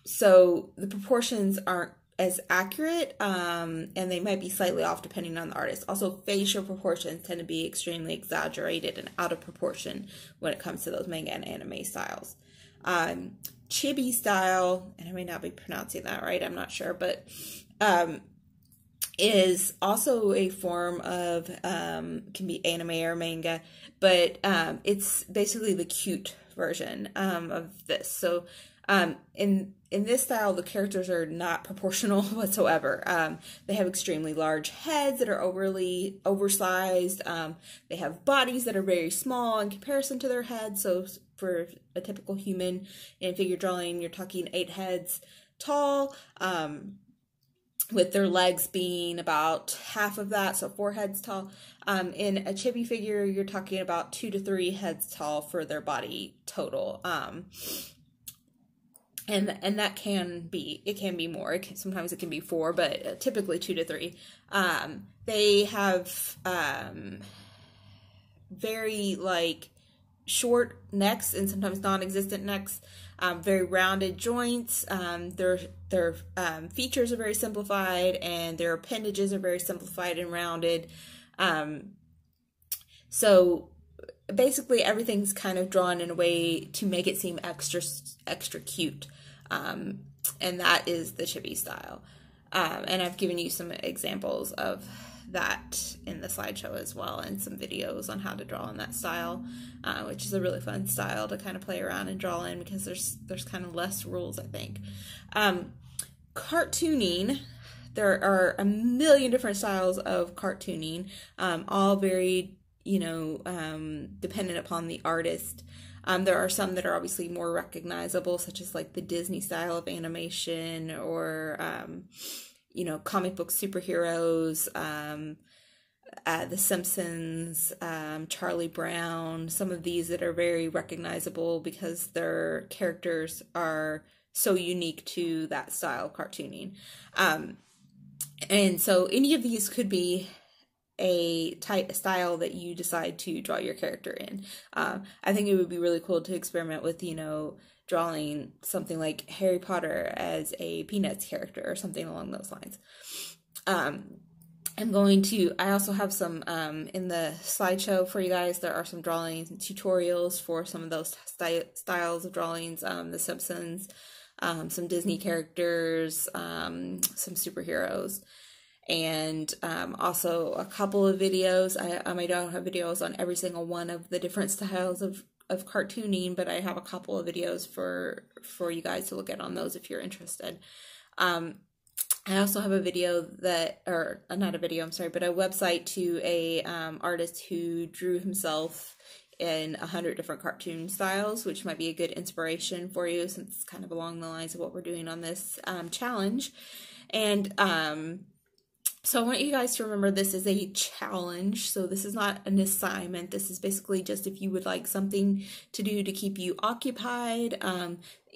So the proportions aren't as accurate, and they might be slightly off depending on the artist. Also, facial proportions tend to be extremely exaggerated and out of proportion when it comes to those manga and anime styles. Chibi style, and I may not be pronouncing that right, I'm not sure, but is also a form of, can be anime or manga, but it's basically the cute version of this. So in this style, the characters are not proportional whatsoever. They have extremely large heads that are overly oversized. They have bodies that are very small in comparison to their heads. So for a typical human in figure drawing, you're talking 8 heads tall, with their legs being about half of that, so 4 heads tall. In a chibi figure, you're talking about 2 to 3 heads tall for their body total. And that can be more. Sometimes it can be 4, but typically 2 to 3. They have very like short necks and sometimes non-existent necks. Very rounded joints. Their features are very simplified, and their appendages are very simplified and rounded. So basically everything's kind of drawn in a way to make it seem extra cute. And that is the chibi style. And I've given you some examples of that in the slideshow as well, and some videos on how to draw in that style, which is a really fun style to kind of play around and draw in, because there's kind of less rules, I think. Cartooning, there are a million different styles of cartooning, all very, dependent upon the artist. There are some that are obviously more recognizable, such as like the Disney style of animation, or comic book superheroes, The Simpsons, Charlie Brown, some of these that are very recognizable because their characters are so unique to that style of cartooning. And so any of these could be a style that you decide to draw your character in. I think it would be really cool to experiment with, drawing something like Harry Potter as a Peanuts character or something along those lines. I also have some, in the slideshow for you guys, there are some drawings and tutorials for some of those styles of drawings, The Simpsons, some Disney characters, some superheroes, and also a couple of videos. I don't have videos on every single one of the different styles of cartooning, but I have a couple of videos for you guys to look at on those if you're interested. I also have a video but a website to a artist who drew himself in 100 different cartoon styles, which might be a good inspiration for you, since it's kind of along the lines of what we're doing on this challenge. And so I want you guys to remember this is a challenge, so this is not an assignment. This is basically just if you would like something to do to keep you occupied.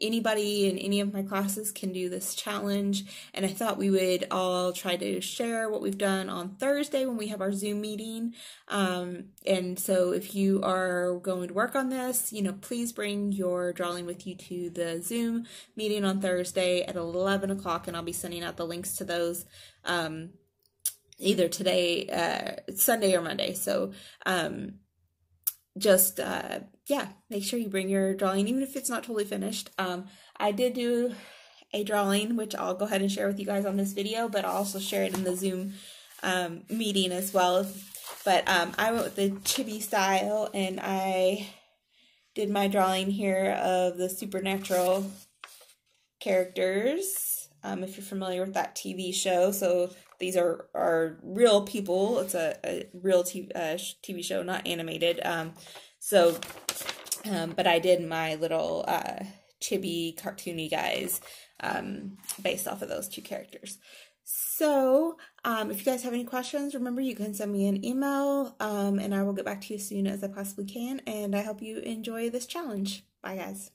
Anybody in any of my classes can do this challenge, and I thought we would all try to share what we've done on Thursday when we have our Zoom meeting. And so if you are going to work on this, please bring your drawing with you to the Zoom meeting on Thursday at 11 o'clock, and I'll be sending out the links to those either today, Sunday or Monday. So make sure you bring your drawing, even if it's not totally finished. I did do a drawing, which I'll go ahead and share with you guys on this video, but I'll also share it in the Zoom meeting as well. But I went with the chibi style, and I did my drawing here of the supernatural characters, if you're familiar with that TV show. So these are real people. It's a real TV show, not animated. But I did my little chibi cartoony guys based off of those 2 characters. So if you guys have any questions, remember you can send me an email, and I will get back to you as soon as I possibly can. And I hope you enjoy this challenge. Bye, guys.